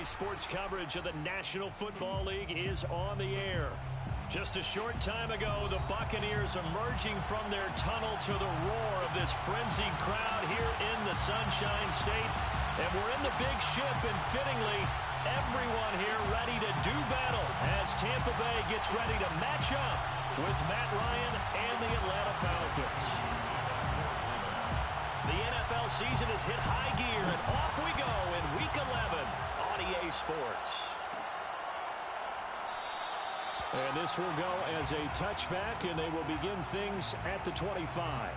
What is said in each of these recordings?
Sports coverage of the National Football League is on the air. Just a short time ago, the Buccaneers emerging from their tunnel to the roar of this frenzied crowd here in the Sunshine State. And we're in the big ship, and fittingly, everyone here ready to do battle as Tampa Bay gets ready to match up with Matt Ryan and the Atlanta Falcons. The NFL season has hit high gear, and off we go in Week 11 on EA Sports. And this will go as a touchback, and they will begin things at the 25.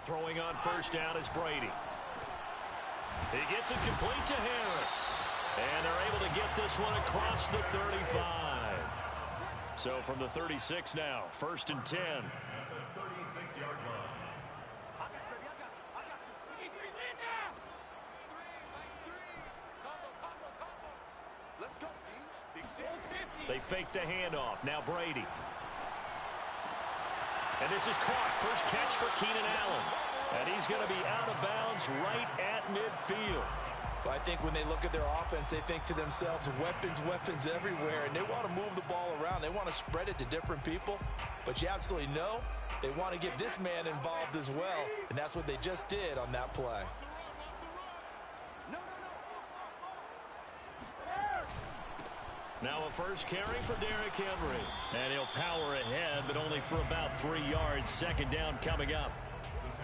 Throwing on first down is Brady. He gets it complete to Harris. And they're able to get this one across the 35. So from the 36 now, 1st and 10. At the 36-yard line. They fake the handoff. Now Brady. And this is caught. First catch for Keenan Allen. And he's going to be out of bounds right at midfield. But I think when they look at their offense, they think to themselves, weapons, weapons everywhere. And they want to move the ball around. They want to spread it to different people. But you absolutely know they want to get this man involved as well. And that's what they just did on that play. Now a first carry for Derrick Henry. And he'll power ahead, but only for about 3 yards. Second down coming up.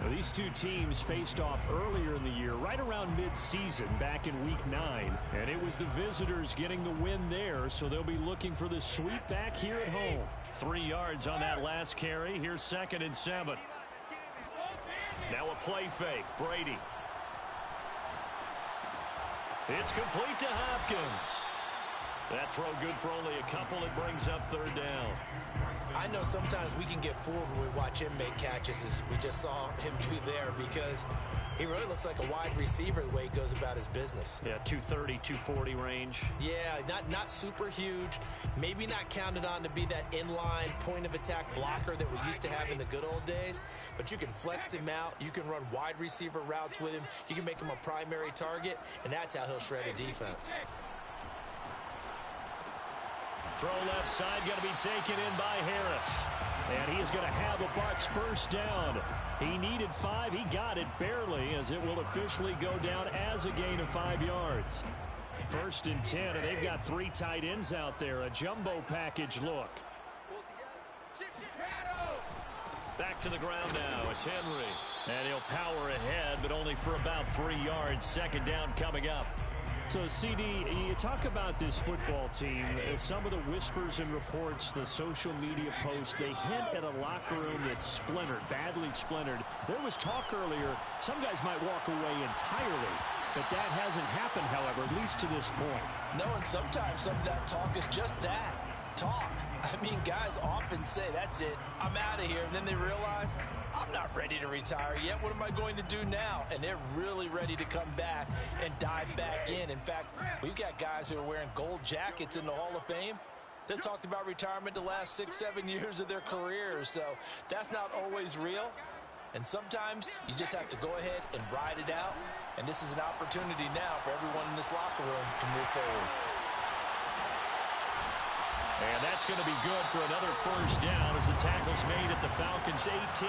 Well, these two teams faced off earlier in the year, right around mid-season, back in Week 9. And it was the visitors getting the win there, so they'll be looking for the sweep back here at home. 3 yards on that last carry. Here's 2nd and 7. Now a play fake. Brady. It's complete to Hopkins. That throw good for only a couple. It brings up 3rd down. I know sometimes we can get fooled when we watch him make catches, as we just saw him do there, because he really looks like a wide receiver the way he goes about his business. Yeah, 230, 240 range. Yeah, not super huge. Maybe not counted on to be that inline point-of-attack blocker that we used to have in the good old days. But you can flex him out. You can run wide receiver routes with him. You can make him a primary target, and that's how he'll shred a defense. Throw left side, going to be taken in by Harris. And he is going to have a Bucs first down. He needed 5. He got it barely, as it will officially go down as a gain of 5 yards. 1st and 10, and they've got 3 tight ends out there. A jumbo package look. Back to the ground now. It's Henry. And he'll power ahead, but only for about 3 yards. Second down coming up. So, CD, you talk about this football team. Some of the whispers and reports, the social media posts, they hint at a locker room that's splintered, badly splintered. There was talk earlier, some guys might walk away entirely, but that hasn't happened, however, at least to this point. No, and sometimes some of that talk is just that, talk. I mean, guys often say, that's it, I'm out of here, and then they realize, I'm not ready to retire yet. What am I going to do now? And they're really ready to come back and dive back in. In fact, we've got guys who are wearing gold jackets in the Hall of Fame that talked about retirement the last 6-7 years of their careers. So that's not always real. And sometimes you just have to go ahead and ride it out. And this is an opportunity now for everyone in this locker room to move forward. And that's going to be good for another first down as the tackle's made at the Falcons' 18.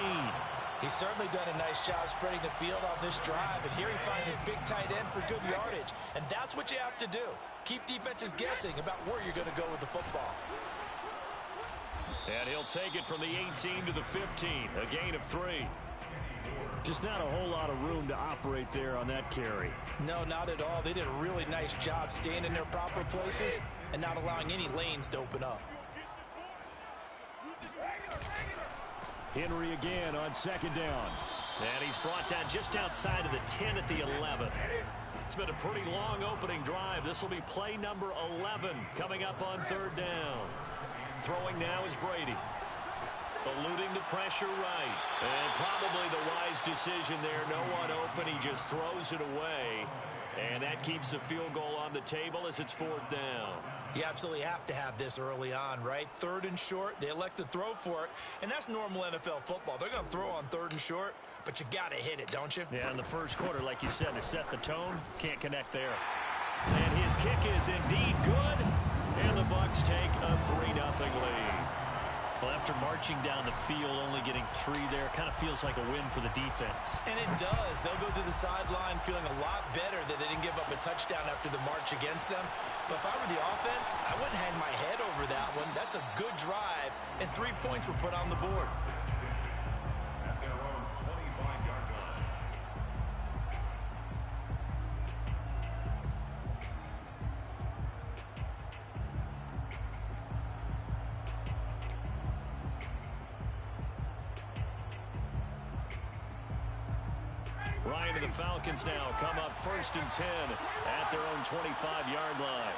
He's certainly done a nice job spreading the field on this drive. And here he finds his big tight end for good yardage. And that's what you have to do. Keep defenses guessing about where you're going to go with the football. And he'll take it from the 18 to the 15. A gain of 3. Just not a whole lot of room to operate there on that carry. No, not at all. They did a really nice job staying in their proper places and not allowing any lanes to open up. Henry again on 2nd down. And he's brought down just outside of the 10 at the 11. It's been a pretty long opening drive. This will be play number 11 coming up on third down. Throwing now is Brady. Eluding the pressure right. And probably the wise decision there. No one open. He just throws it away. And that keeps the field goal on the table as it's fourth down. You absolutely have to have this early on, right? Third and short, they elect to throw for it, and that's normal NFL football. They're going to throw on third and short, but you've got to hit it, don't you? Yeah, in the first quarter, like you said, to set the tone, can't connect there. And his kick is indeed good, and the Bucs take a 3-0 lead. Well, after marching down the field, only getting 3 there, kind of feels like a win for the defense. And it does. They'll go to the sideline feeling a lot better that they didn't give up a touchdown after the march against them. But if I were the offense, I wouldn't hang my head over that one. That's a good drive, and 3 points were put on the board. At their own 25-yard line. Ryan and the Falcons now come up 1st and 10 at their own 25-yard line.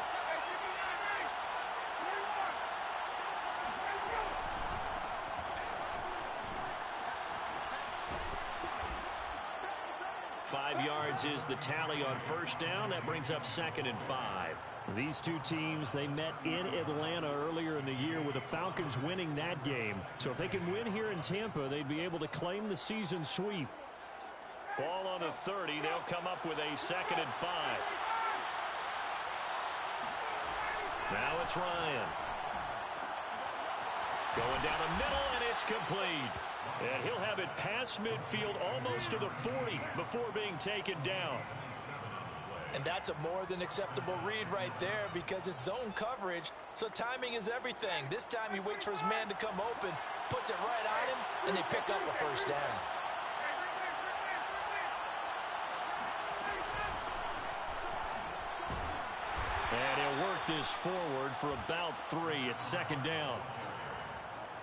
Five yards is the tally on first down. That brings up 2nd and 5. These two teams, they met in Atlanta earlier in the year with the Falcons winning that game. So if they can win here in Tampa, they'd be able to claim the season sweep. Ball on the 30. They'll come up with a 2nd and 5. Now it's Ryan. Going down the middle, and it's complete. And he'll have it past midfield almost to the 40 before being taken down. And that's a more than acceptable read right there because it's zone coverage, so timing is everything. This time he waits for his man to come open, puts it right on him, and they pick up a first down. And he'll work this forward for about 3 at 2nd down.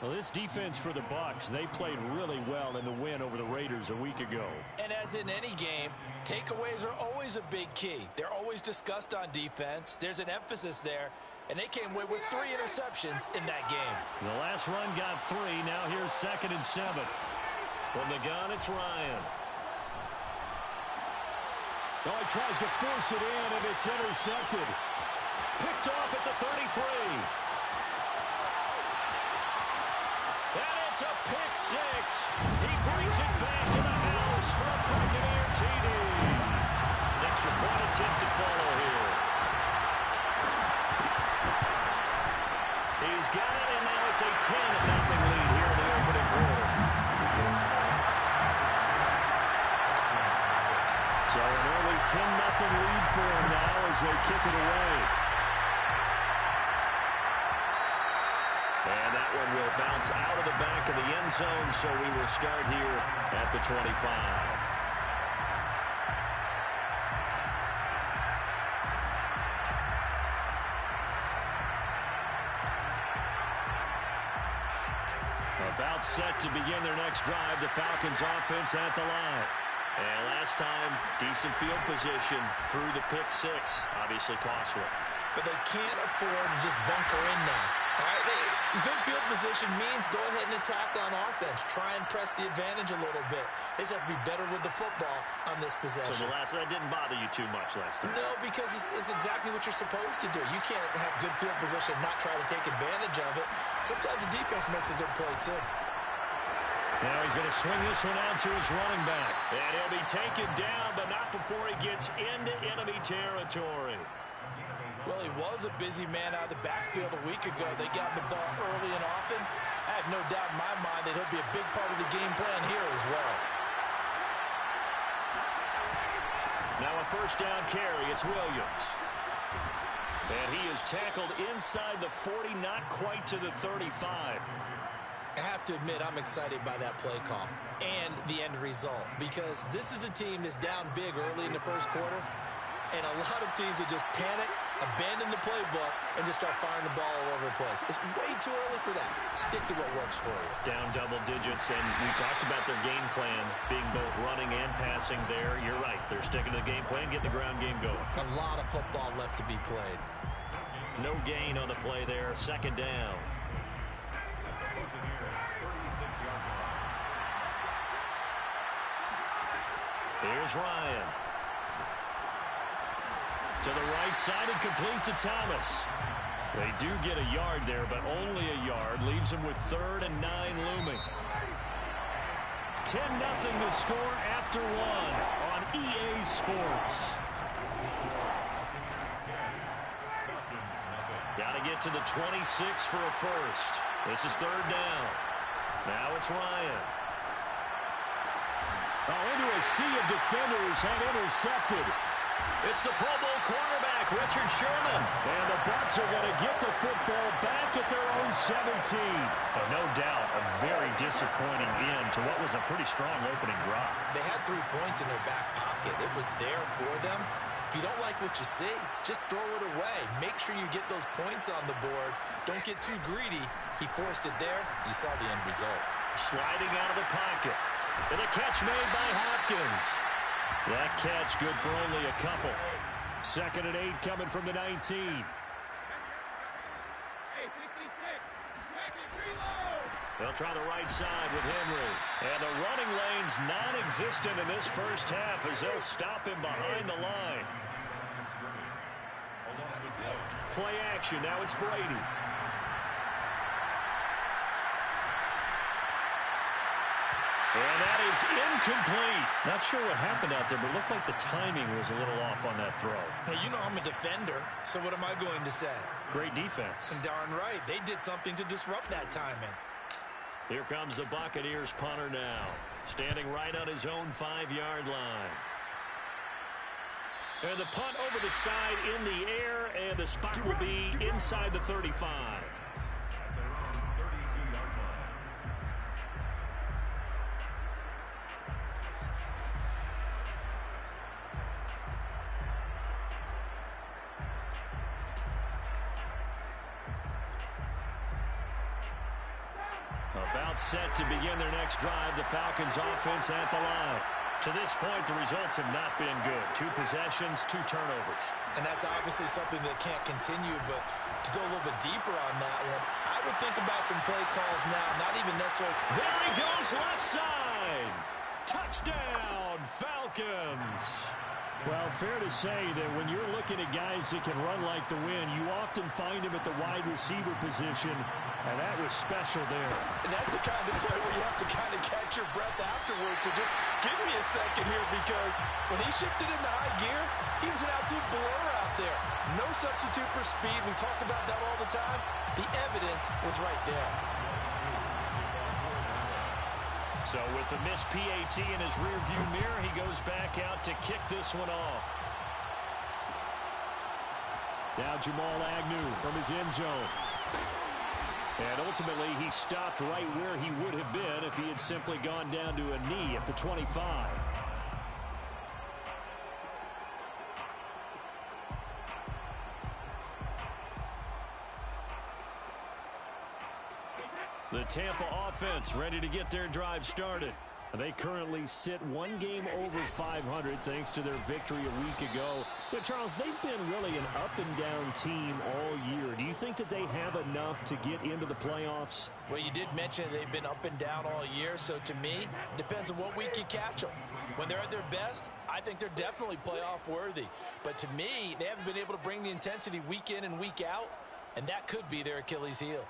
Well, this defense for the Bucs, they played really well in the win over the Raiders a week ago. And as in any game, takeaways are always a big key. They're always discussed on defense. There's an emphasis there, and they came away with 3 interceptions in that game. The last run got 3. Now here's 2nd and 7. From the gun, it's Ryan. Oh, he tries to force it in, and it's intercepted. Picked off at the 33. And it's a pick 6. He brings it back to the house for a Buccaneer TD. Extra point attempt to follow here. He's got it, and now it's a 10-0 lead here in the opening quarter. So an early 10-0 lead for him now as they kick it away. And that one will bounce out of the back of the end zone, so we will start here at the 25. About set to begin their next drive, the Falcons offense at the line. And last time, decent field position through the pick 6, obviously costly. But they can't afford to just bunker in now. All right? Good field position means go ahead and attack on offense. Try and press the advantage a little bit. They just have to be better with the football on this possession. So that didn't bother you too much last time? No, because it's exactly what you're supposed to do. You can't have good field position and not try to take advantage of it. Sometimes the defense makes a good play, too. Now he's going to swing this one out to his running back. And he'll be taken down, but not before he gets into enemy territory. Well, he was a busy man out of the backfield a week ago. They got the ball early and often. I have no doubt in my mind that he'll be a big part of the game plan here as well. Now a first down carry. It's Williams. And he is tackled inside the 40, not quite to the 35. I have to admit, I'm excited by that play call and the end result because this is a team that's down big early in the first quarter. And a lot of teams will just panic, abandon the playbook, and just start firing the ball all over the place. It's way too early for that. Stick to what works for you. Down double digits, and we talked about their game plan being both running and passing there. You're right. They're sticking to the game plan, getting the ground game going. A lot of football left to be played. No gain on the play there. Second down. Here's Ryan. To the right side and complete to Thomas. They do get a yard there, but only a yard. Leaves them with 3rd and 9 looming. 10-0 the score after 1 on EA Sports. Got to get to the 26 for a first. This is 3rd down. Now it's Ryan. Into a sea of defenders and intercepted. It's the Pro Bowl quarterback, Richard Sherman. And the Bucs are going to get the football back at their own 17. And no doubt a very disappointing end to what was a pretty strong opening drive. They had 3 points in their back pocket. It was there for them. If you don't like what you see, just throw it away. Make sure you get those points on the board. Don't get too greedy. He forced it there. You saw the end result. Sliding out of the pocket. And a catch made by Hopkins. That catch good for only a couple. 2nd and 8 coming from the 19. They'll try the right side with Henry. And the running lane's non-existent in this first half as they'll stop him behind the line. Play action. Now it's Brady. And that is incomplete. Not sure what happened out there, but it looked like the timing was a little off on that throw. Hey, you know I'm a defender, so what am I going to say? Great defense. And darn right, they did something to disrupt that timing. Here comes the Buccaneers punter now, standing right on his own 5-yard line. And the punt over the side in the air, and the spot will be inside the 35. About set to begin their next drive, the Falcons offense at the line. To this point, the results have not been good. 2 possessions, 2 turnovers. And that's obviously something that can't continue, but to go a little bit deeper on that one, I would think about some play calls now, not even necessarily. There he goes, left side. Touchdown, Falcons. Well, fair to say that when you're looking at guys that can run like the wind, you often find them at the wide receiver position, and that was special there. And that's the kind of play where you have to kind of catch your breath afterwards. So just give me a second here, because when he shifted into high gear, he was an absolute blur out there. No substitute for speed. We talk about that all the time. The evidence was right there. So with the missed PAT in his rearview mirror, he goes back out to kick this one off. Now Jamal Agnew from his end zone. And ultimately, he stopped right where he would have been if he had simply gone down to a knee at the 25. The Tampa offense ready to get their drive started. They currently sit 1 game over 500 thanks to their victory a week ago. But, Charles, they've been really an up-and-down team all year. Do you think that they have enough to get into the playoffs? Well, you did mention they've been up and down all year, so to me, it depends on what week you catch them. When they're at their best, I think they're definitely playoff worthy. But to me, they haven't been able to bring the intensity week in and week out, and that could be their Achilles heel.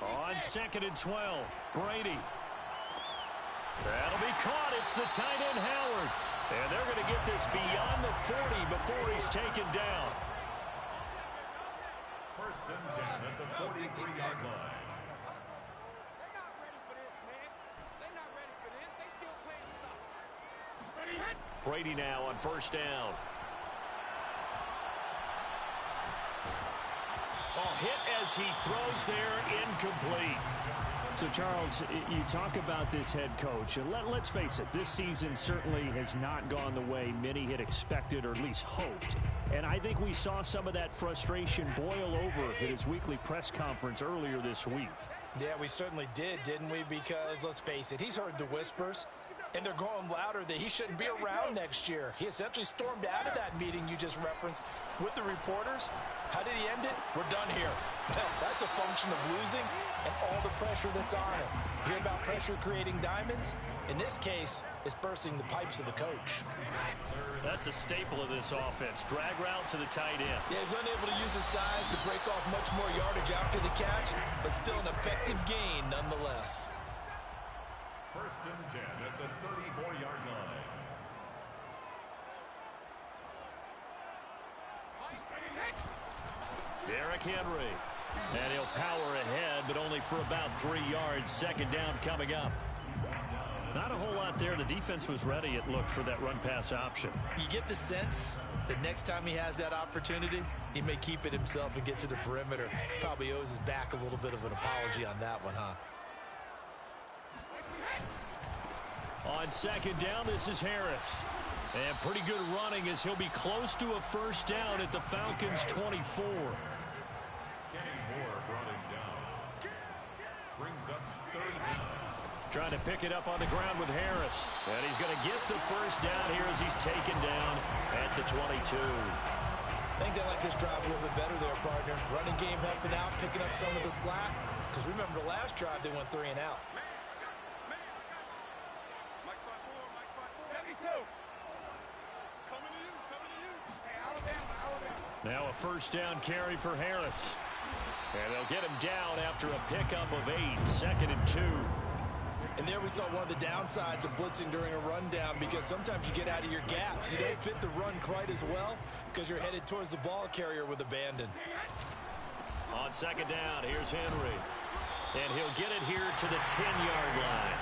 On 2nd and 12, Brady. That'll be caught. It's the tight end, Howard. And they're going to get this beyond the 40 before he's taken down. 1st and 10 at the 43-yard line. They're not ready for this, man. They're not ready for this. They still playing suck. Brady now on 1st down. Hit as he throws there, incomplete. So, Charles, you talk about this head coach, and let's face it, this season certainly has not gone the way many had expected or at least hoped. And I think we saw some of that frustration boil over at his weekly press conference earlier this week. Yeah, we certainly did, didn't we? Because, let's face it, he's heard the whispers, and they're growing louder that he shouldn't be around next year. He essentially stormed out of that meeting you just referenced with the reporters. How did he end it? We're done here. Well, that's a function of losing and all the pressure that's on it. Hear about pressure creating diamonds? In this case, it's bursting the pipes of the coach. That's a staple of this offense. Drag route to the tight end. Yeah, he's unable to use his size to break off much more yardage after the catch, but still an effective gain nonetheless. 1st and 10 at the 34-yard line. Derrick Henry. And he'll power ahead, but only for about 3 yards. 2nd down coming up. Not a whole lot there. The defense was ready, it looked, for that run-pass option. You get the sense that next time he has that opportunity, he may keep it himself and get to the perimeter. Probably owes his back a little bit of an apology on that one, huh? On 2nd down, this is Harris. And pretty good running as he'll be close to a 1st down at the Falcons' 24. Kenny Moore brought him down. Brings up 3rd down. Trying to pick it up on the ground with Harris. And he's going to get the 1st down here as he's taken down at the 22. I think they like this drive a little bit better there, partner. Running game helping out, picking up some of the slack. Because remember, the last drive, they went 3 and out. Now a 1st down carry for Harris. And they'll get him down after a pickup of 8. 2nd and 2. And there we saw one of the downsides of blitzing during a rundown, because sometimes you get out of your gaps. You don't fit the run quite as well because you're headed towards the ball carrier with abandon. On 2nd down, here's Henry. And he'll get it here to the 10-yard line.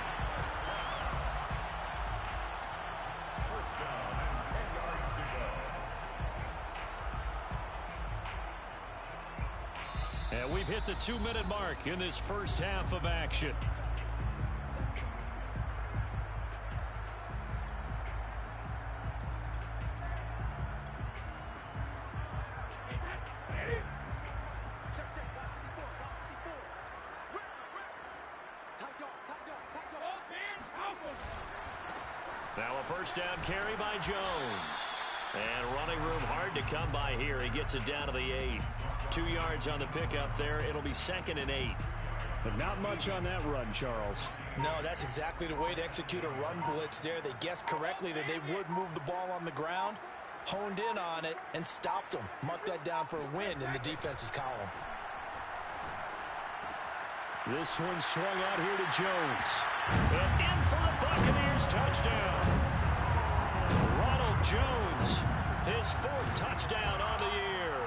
1st down and 10 yards to go. And we've hit the 2-minute mark in this first half of action. Now a 1st down carry by Jones. And running room hard to come by here. He gets it down to the 8. 2 yards on the pickup there. It'll be 2nd and 8. But not much on that run, Charles. No, that's exactly the way to execute a run blitz there. They guessed correctly that they would move the ball on the ground, honed in on it, and stopped them. Mark that down for a win in the defense's column. This one swung out here to Jones. And in for the Buccaneers touchdown. Ronald Jones, his 4th touchdown on the year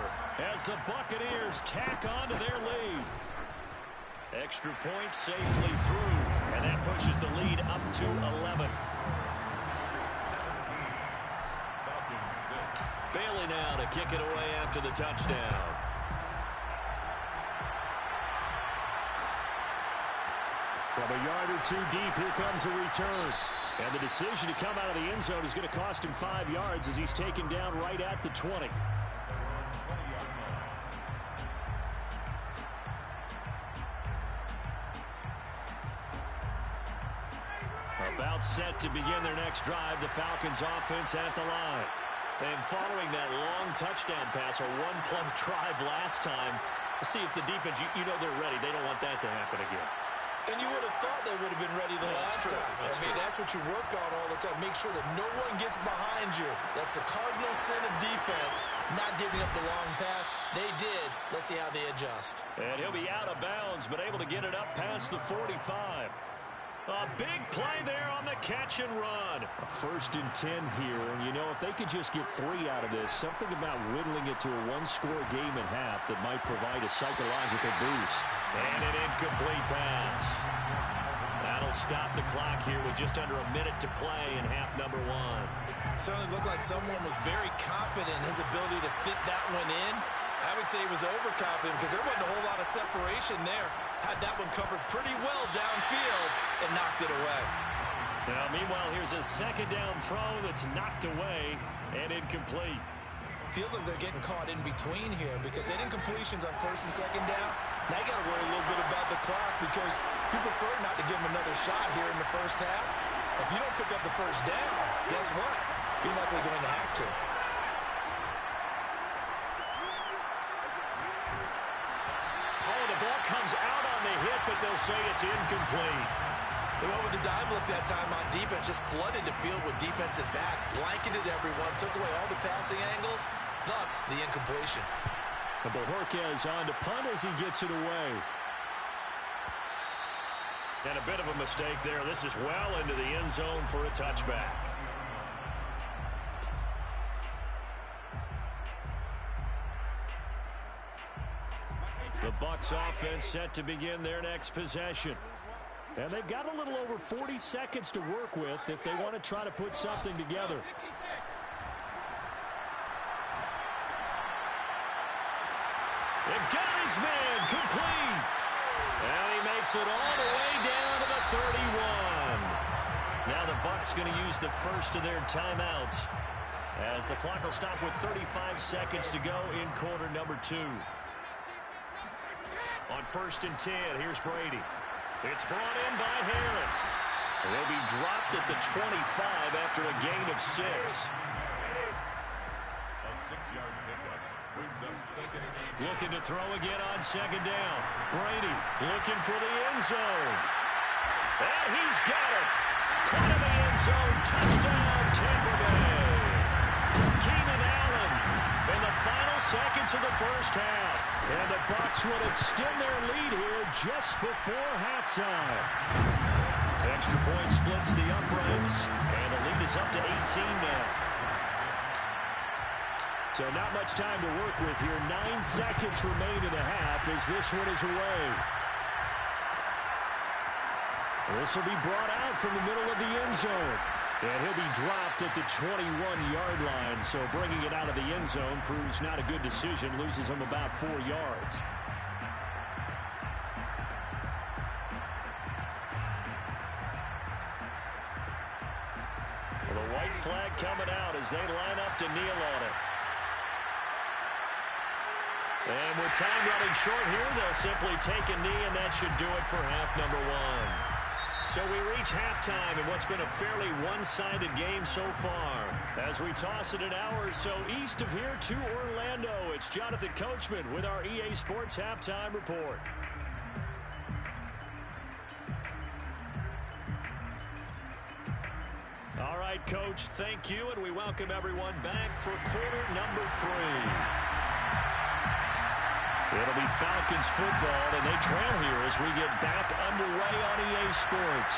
as the Buccaneers tack on to their lead. Extra point safely through, and that pushes the lead up to 11. 17. Falcons 6. Bailey now to kick it away after the touchdown. From a yard or 2 deep, here comes a return. And the decision to come out of the end zone is going to cost him 5 yards as he's taken down right at the 20. About set to begin their next drive, the Falcons offense at the line. And following that long touchdown pass, a 1-play drive last time, see if the defense, you know they're ready. They don't want that to happen again. And you would have thought they would have been ready the last time. That's what you work on all the time. Make sure that no one gets behind you. That's the cardinal sin of defense, not giving up the long pass. They did. Let's see how they adjust. And he'll be out of bounds, but able to get it up past the 45. A big play there on the catch and run. A 1st and 10 here, and you know, if they could just get 3 out of this, something about whittling it to a 1-score game at half that might provide a psychological boost. And an incomplete pass. That'll stop the clock here with just under a minute to play in half number 1. Certainly looked like someone was very confident in his ability to fit that one in. I would say he was overconfident because there wasn't a whole lot of separation there. Had that one covered pretty well downfield and knocked it away. Now, meanwhile, here's a second down throw that's knocked away and incomplete. Feels like they're getting caught in between here because they didn't incompletions on first and second down. Now you got to worry a little bit about the clock because you prefer not to give them another shot here in the first half. If you don't pick up the first down, guess what? You're likely going to have to. Oh, the ball comes out on the hit, but they'll say it's incomplete. They went with the dive look that time on defense, just flooded the field with defensive backs, blanketed everyone, took away all the passing angles, thus the incompletion. And Bojorquez on to punt as he gets it away. And a bit of a mistake there. This is well into the end zone for a touchback. The Bucs offense set to begin their next possession. And they've got a little over 40 seconds to work with if they want to try to put something together. They've got his man complete. And he makes it all the way down to the 31. Now the Bucs going to use the first of their timeouts as the clock will stop with 35 seconds to go in quarter number 2. On 1st and 10, here's Brady. It's brought in by Harris. He'll be dropped at the 25 after a gain of 6. A 6-yard pickup brings up second and 8. Looking to throw again on second down. Brady looking for the end zone. And he's got it. Caught in the end zone. Touchdown, Tampa Bay. Keenan Allen in the final seconds of the first half. And the Bucs will extend their lead here just before halftime. Extra point splits the uprights, and the lead is up to 18 now. So not much time to work with here. 9 seconds remain in the half as this one is away. This will be brought out from the middle of the end zone. And he'll be dropped at the 21-yard line. So bringing it out of the end zone proves not a good decision. Loses him about 4 yards. Well, the white flag coming out as they line up to kneel on it. And with time running short here, they'll simply take a knee, and that should do it for half number 1. So we reach halftime in what's been a fairly one-sided game so far. As we toss it an hour or so east of here to Orlando, it's Jonathan Coachman with our EA Sports Halftime Report. All right, Coach, thank you, and we welcome everyone back for quarter number 3. It'll be Falcons football, and they trail here as we get back underway on EA Sports.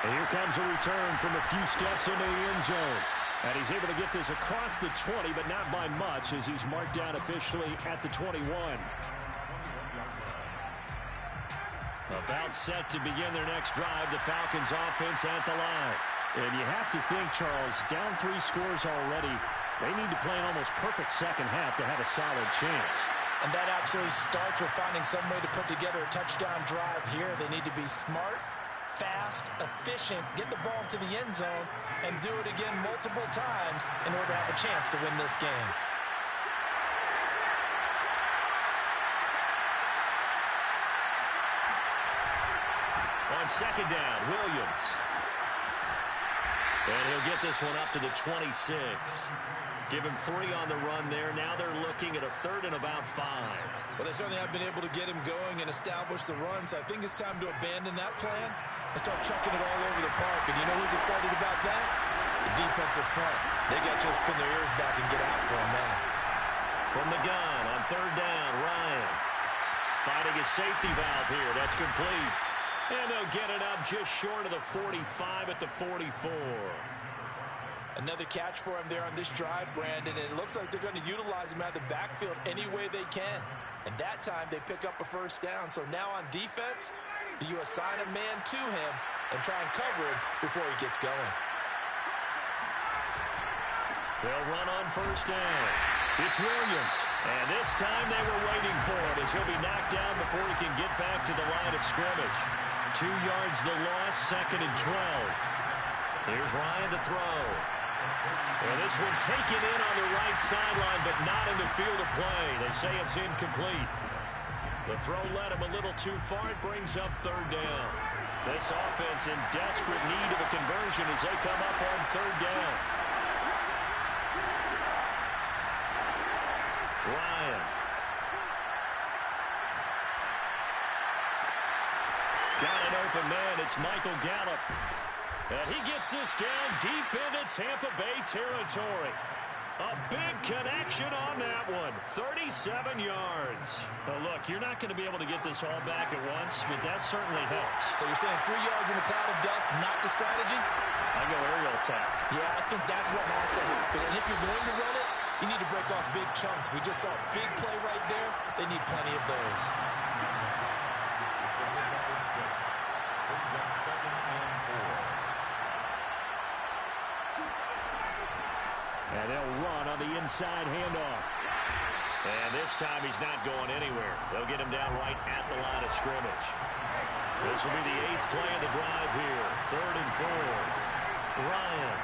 And here comes a return from a few steps into the end zone. And he's able to get this across the 20, but not by much as he's marked down officially at the 21. About set to begin their next drive, the Falcons offense at the line. And you have to think, Charles, down 3 scores already. They need to play an almost perfect second half to have a solid chance. And that absolutely starts with finding some way to put together a touchdown drive here. They need to be smart, fast, efficient, get the ball to the end zone, and do it again multiple times in order to have a chance to win this game. On second down, Williams. And he'll get this one up to the 26. Give him 3 on the run there. Now they're looking at a 3rd and about 5. Well, they certainly have been able to get him going and establish the run, so I think it's time to abandon that plan and start chucking it all over the park. And you know who's excited about that? The defensive front. They got to just pin their ears back and get after him now. From the gun on 3rd down, Ryan. Finding his safety valve here. That's complete. And they'll get it up just short of the 45 at the 44. Another catch for him there on this drive, Brandon. And it looks like they're going to utilize him out of the backfield any way they can. And that time they pick up a first down. So now on defense, do you assign a man to him and try and cover him before he gets going? They'll run on first down. It's Williams. And this time they were waiting for it as he'll be knocked down before he can get back to the line of scrimmage. 2 yards the loss, 2nd and 12. Here's Ryan to throw. And this one taken in on the right sideline, but not in the field of play. They say it's incomplete. The throw led him a little too far. It brings up 3rd down. This offense in desperate need of a conversion as they come up on 3rd down. Ryan. Got an open man. It's Michael Gallup. And he gets this down deep into Tampa Bay territory. A big connection on that one. 37 yards. Now, look, you're not going to be able to get this all back at once, but that certainly helps. So you're saying 3 yards in a cloud of dust, not the strategy? I go aerial attack. Yeah, I think that's what has to happen. And if you're going to run it, you need to break off big chunks. We just saw a big play right there. They need plenty of those. It's a number 6. Brings up 2nd and 4. And they'll run on the inside handoff. And this time he's not going anywhere. They'll get him down right at the line of scrimmage. This will be the 8th play of the drive here. 3rd and 4. Ryan.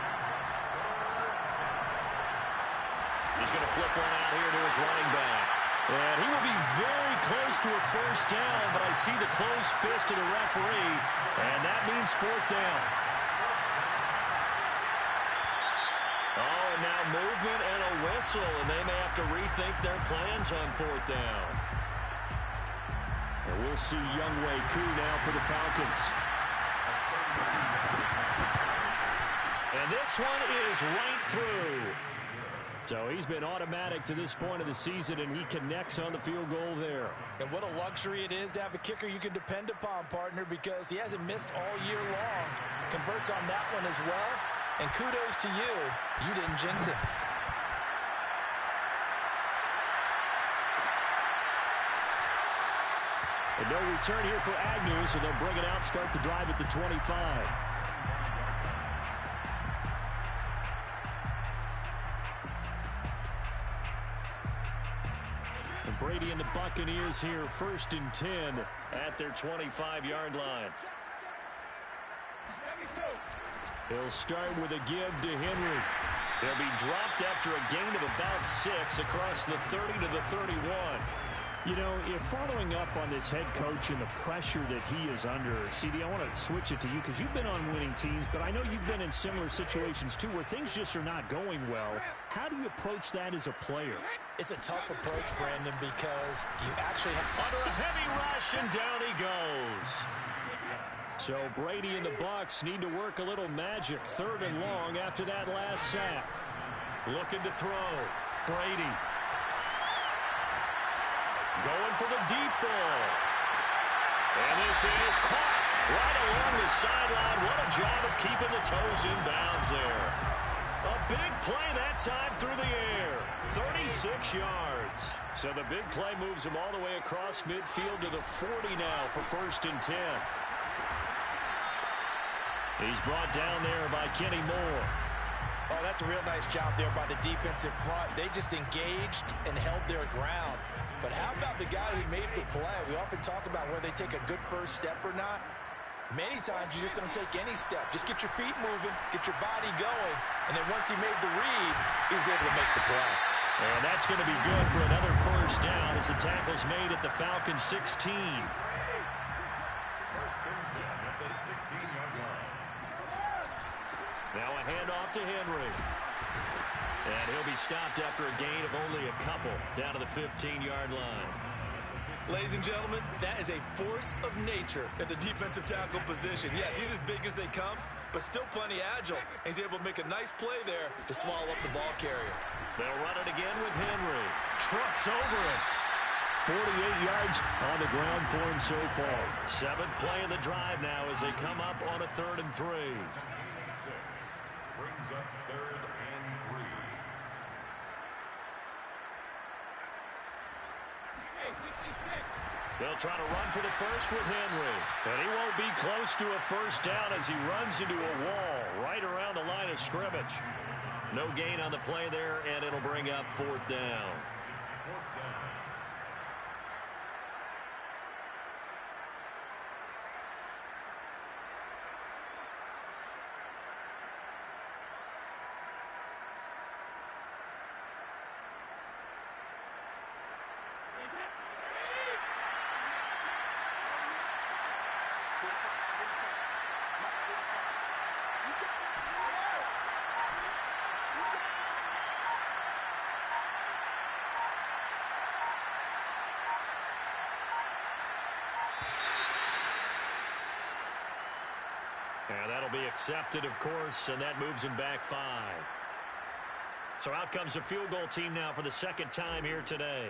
He's going to flip one out here to his running back. And he will be very close to a 1st down, but I see the closed fist of the referee, and that means 4th down. Oh, and now movement and a whistle, and they may have to rethink their plans on 4th down. And we'll see Younghoe Koo now for the Falcons. And this one is right through. So he's been automatic to this point of the season, and he connects on the field goal there. And what a luxury it is to have a kicker you can depend upon, partner, because he hasn't missed all year long. Converts on that one as well. And kudos to you. You didn't jinx it. And no return here for Agnew, so they'll bring it out, start the drive at the 25. And Brady and the Buccaneers here, 1st and 10 at their 25-yard line. He'll start with a give to Henry. He'll be dropped after a gain of about 6 across the 30 to the 31. You know, if following up on this head coach and the pressure that he is under, CD, I want to switch it to you because you've been on winning teams, but I know you've been in similar situations too where things just are not going well. How do you approach that as a player? It's a tough approach, Brandon, because you actually have... Under a heavy rush, and down he goes. So Brady and the Bucs need to work a little magic. 3rd and long after that last sack. Looking to throw. Brady. Going for the deep ball. And this is caught right along the sideline. What a job of keeping the toes in bounds there. A big play that time through the air. 36 yards. So the big play moves him all the way across midfield to the 40 now for 1st and 10. He's brought down there by Kenny Moore. Oh, that's a real nice job there by the defensive front. They just engaged and held their ground. But how about the guy who made the play? We often talk about whether they take a good first step or not. Many times you just don't take any step. Just get your feet moving, get your body going, and then once he made the read, he was able to make the play. And that's going to be good for another 1st down as the tackle's made at the Falcons 16. 1st and 10 at the 16-yard line. Now a handoff to Henry. And he'll be stopped after a gain of only a couple down to the 15-yard line. Ladies and gentlemen, that is a force of nature at the defensive tackle position. Yes, he's as big as they come, but still plenty agile. He's able to make a nice play there to swallow up the ball carrier. They'll run it again with Henry. Trucks over it. 48 yards on the ground for him so far. 7th play of the drive now as they come up on a 3rd and 3. Brings up 3rd and 3. They'll try to run for the first with Henry. And he won't be close to a 1st down as he runs into a wall right around the line of scrimmage. No gain on the play there, and it'll bring up 4th down. And that'll be accepted, of course, and that moves him back 5. So out comes the field goal team now for the 2nd time here today.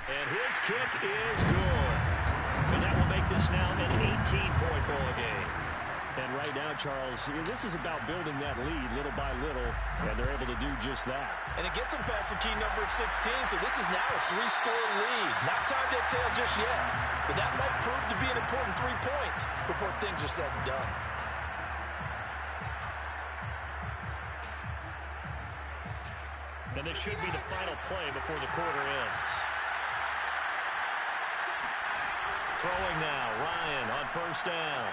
And his kick is good. And that will make this now an 18-point ball game. And right now, Charles, this is about building that lead little by little, and they're able to do just that. And it gets them past the key number of 16, so this is now a 3-score lead. Not time to exhale just yet, but that might prove to be an important 3 points before things are said and done. And this should be the final play before the quarter ends. Throwing now, Ryan on 1st down.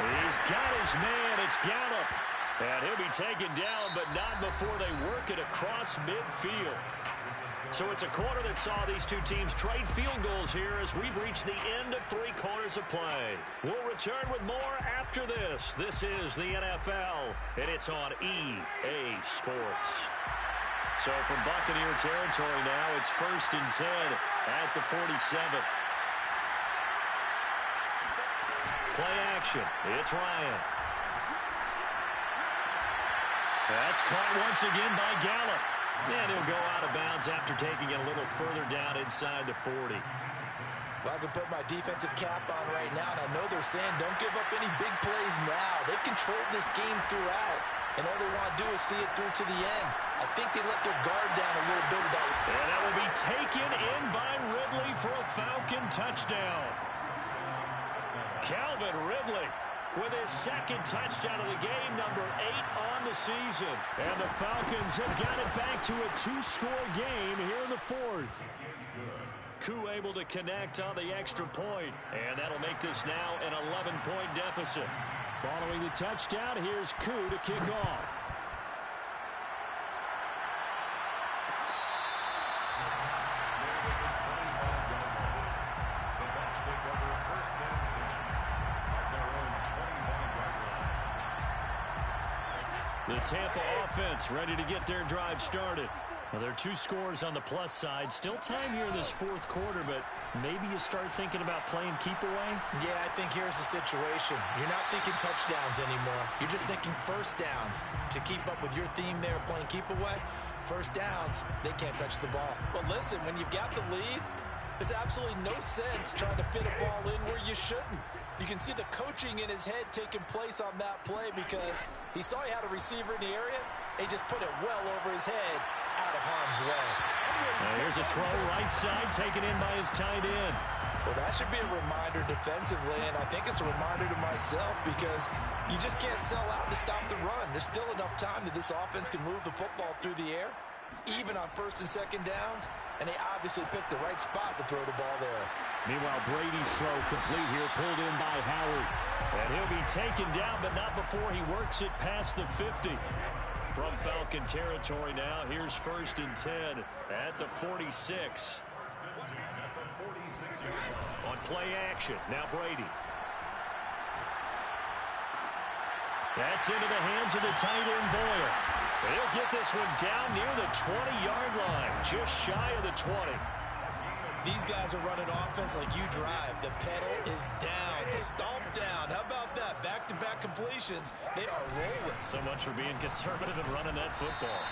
He's got his man. It's Gallup. And he'll be taken down, but not before they work it across midfield. So it's a quarter that saw these two teams trade field goals here as we've reached the end of 3 quarters of play. We'll return with more after this. This is the NFL, and it's on EA Sports. So from Buccaneer territory now, it's 1st and 10 at the 47. Play action. It's Ryan. That's caught once again by Gallup. And he'll go out of bounds after taking it a little further down inside the 40. Well, I can put my defensive cap on right now, and I know they're saying don't give up any big plays now. They've controlled this game throughout, and all they want to do is see it through to the end. I think they let their guard down a little bit of that. And that will be taken in by Ridley for a Falcon touchdown. Calvin Ridley with his 2nd touchdown of the game, number 8 on the season. And the Falcons have got it back to a 2-score game here in the 4th. Koo able to connect on the extra point, and that'll make this now an 11-point deficit. Following the touchdown, here's Koo to kick off. The Tampa offense ready to get their drive started. Well, there are 2 scores on the plus side. Still time here in this 4th quarter, but maybe you start thinking about playing keep away? Yeah, I think here's the situation. You're not thinking touchdowns anymore. You're just thinking 1st downs. To keep up with your theme there, playing keep away, 1st downs, they can't touch the ball. But listen, when you've got the lead, there's absolutely no sense trying to fit a ball in where you shouldn't. You can see the coaching in his head taking place on that play because he saw he had a receiver in the area, and he just put it well over his head out of harm's way. Here's a throw right side taken in by his tight end. Well, that should be a reminder defensively, and I think it's a reminder to myself because you just can't sell out to stop the run. There's still enough time that this offense can move the football through the air, even on 1st and 2nd downs, and they obviously picked the right spot to throw the ball there. Meanwhile, Brady's throw complete here, pulled in by Howard. And he'll be taken down, but not before he works it past the 50. From Falcon territory now, here's 1st and 10 at the 46. On play action, now Brady. That's into the hands of the tight end Boyle. He'll get this one down near the 20-yard line, just shy of the 20. These guys are running offense like you drive. The pedal is down, stomped down. How about that? Back-to-back completions. They are rolling. So much for being conservative and running that football.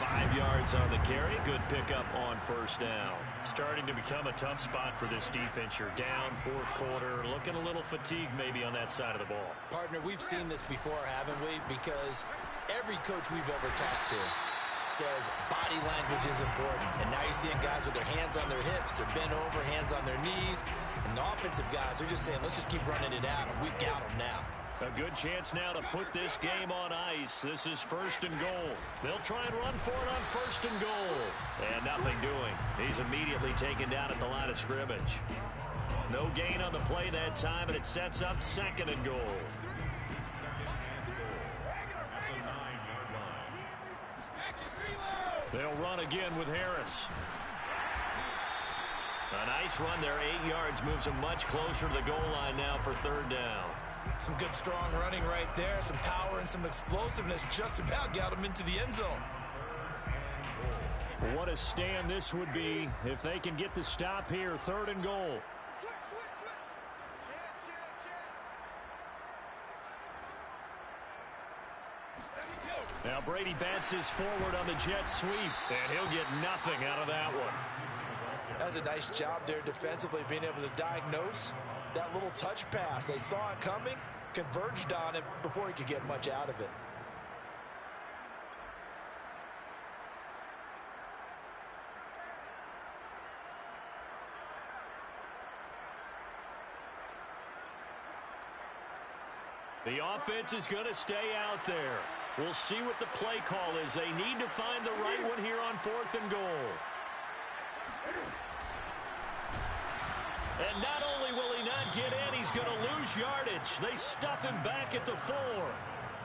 5 yards on the carry. Good pickup on 1st down. Starting to become a tough spot for this defense. You're down 4th quarter. Looking a little fatigued maybe on that side of the ball. Partner, we've seen this before, haven't we? Because every coach we've ever talked to, says body language is important. And now you're seeing guys with their hands on their hips, they're bent over, hands on their knees. And the offensive guys are just saying, let's just keep running it at them. We've got them now. A good chance now to put this game on ice. This is 1st and goal. They'll try and run for it on 1st and goal. And nothing doing. He's immediately taken down at the line of scrimmage. No gain on the play that time, and it sets up 2nd and goal. They'll run again with Harris. A nice run there, 8 yards, moves him much closer to the goal line now for 3rd down. Some good strong running right there, some power and some explosiveness, just about got him into the end zone. What a stand this would be if they can get the stop here. 3rd and goal. Now Brady bounces forward on the jet sweep, and he'll get nothing out of that one. That's a nice job there defensively, being able to diagnose that little touch pass. They saw it coming, converged on it before he could get much out of it. The offense is going to stay out there. We'll see what the play call is. They need to find the right one here on 4th and goal. And not only will he not get in, he's going to lose yardage. They stuff him back at the 4.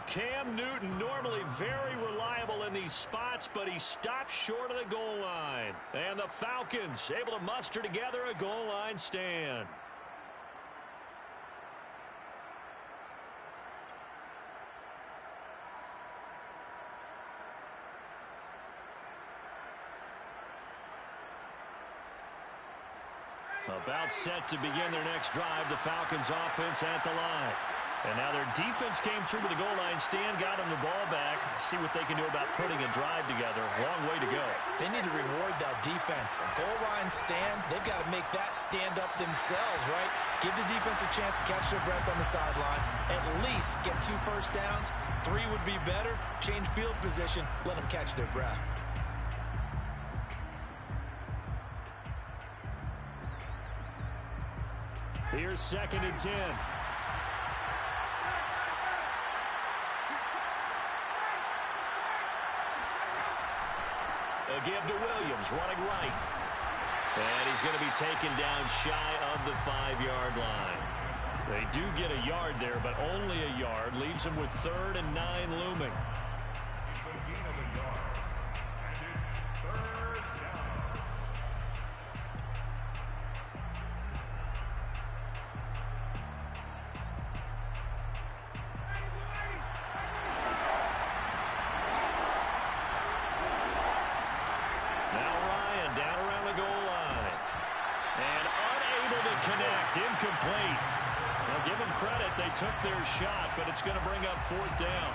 Cam Newton, normally very reliable in these spots, but he stops short of the goal line. And the Falcons able to muster together a goal line stand. About set to begin their next drive, the Falcons offense at the line. And now their defense came through to the goal line stand, got them the ball back. See what they can do about putting a drive together. Long way to go. They need to reward that defense. A goal line stand, they've got to make that stand up themselves, right? Give the defense a chance to catch their breath on the sidelines. At least get 2 first downs. 3 would be better. Change field position. Let them catch their breath. Here's 2nd and 10. A give to Williams, running right. And he's going to be taken down shy of the 5-yard line. They do get a yard there, but only a yard. Leaves them with 3rd and 9 looming. It's a gain of a yard. And it's 3rd down. Incomplete. Now give them credit. They took their shot, but it's going to bring up 4th down.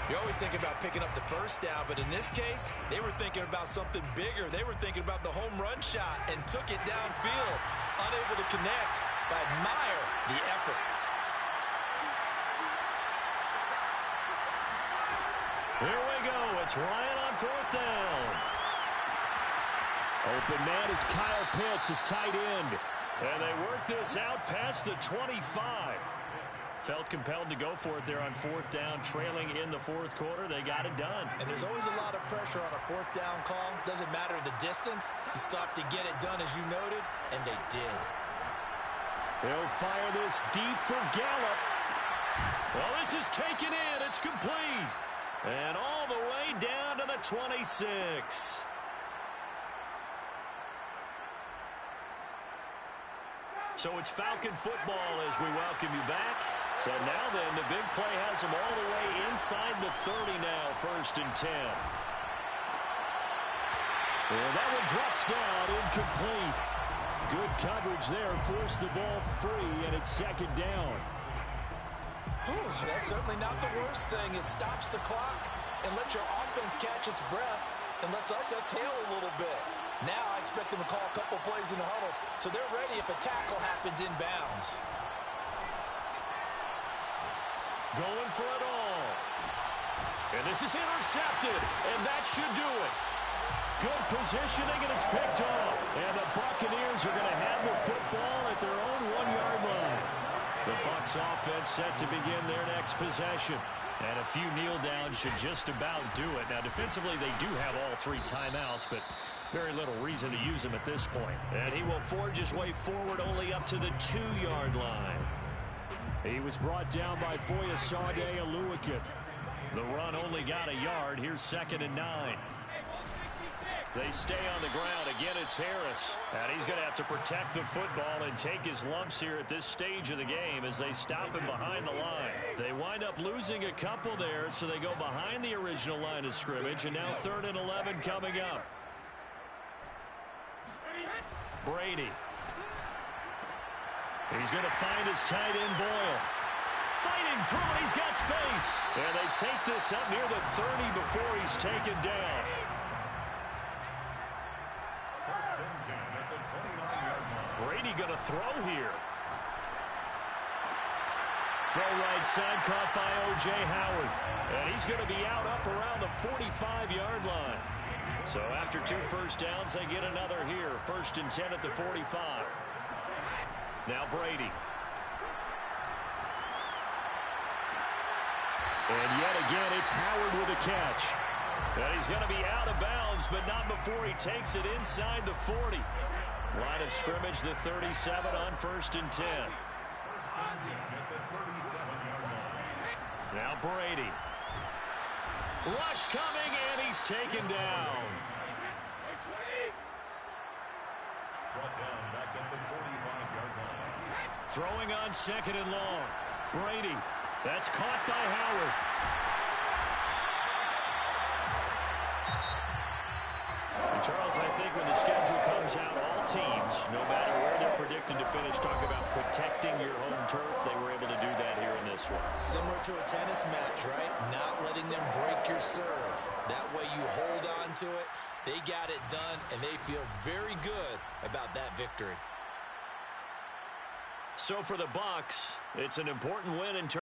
You always think about picking up the first down, but in this case, they were thinking about something bigger. They were thinking about the home run shot and took it downfield. Unable to connect, but admire the effort. Here we go. It's Ryan on 4th down. Open man is Kyle Pitts, his tight end. And they work this out past the 25. Felt compelled to go for it there on 4th down, trailing in the 4th quarter. They got it done. And there's always a lot of pressure on a 4th down call. Doesn't matter the distance. You stop to get it done, as you noted, and they did. They'll fire this deep for Gallup. Well, this is taken in. It's complete. And all the way down to the 26. So it's Falcon football as we welcome you back. So now then, the big play has them all the way inside the 30 now, 1st and 10. And that one drops down, incomplete. Good coverage there, forced the ball free, and it's 2nd down. Whew, that's certainly not the worst thing. It stops the clock and lets your offense catch its breath and lets us exhale a little bit. Now I expect them to call a couple plays in the huddle, so they're ready if a tackle happens inbounds. Going for it all. And this is intercepted, and that should do it. Good positioning, and it's picked off. And the Buccaneers are going to have the football at their own 1-yard line. The Bucs offense set to begin their next possession. And a few kneel downs should just about do it. Now, defensively, they do have all 3 timeouts, but very little reason to use them at this point. And he will forge his way forward only up to the 2-yard line. He was brought down by Foyesade Aluakith. The run only got a yard. Here's 2nd and 9. They stay on the ground. Again, it's Harris. And he's going to have to protect the football and take his lumps here at this stage of the game as they stop him behind the line. They wind up losing a couple there, so they go behind the original line of scrimmage. And now 3rd and 11 coming up. Brady. He's going to find his tight end, Boyle. Fighting through, and he's got space. And they take this up near the 30 before he's taken down. Brady going to throw here. Throw right side, caught by O.J. Howard. And he's going to be out up around the 45-yard line. So after 2 first downs, they get another here. 1st and 10 at the 45. Now Brady. And yet again, it's Howard with a catch. And he's going to be out of bounds, but not before he takes it inside the 40. Line of scrimmage, the 37 on 1st and 10. Now Brady. Rush coming, and he's taken down. Brought down back at the 45-yard line. Throwing on 2nd and long. Brady. That's caught by Howard. And Charles, I think when the schedule comes out, all teams, no matter where they're predicted to finish, talk about protecting your home turf. They were able to do that here in this one. Similar to a tennis match, right? Not letting them break your serve. That way you hold on to it. They got it done, and they feel very good about that victory. So for the Bucs, it's an important win in terms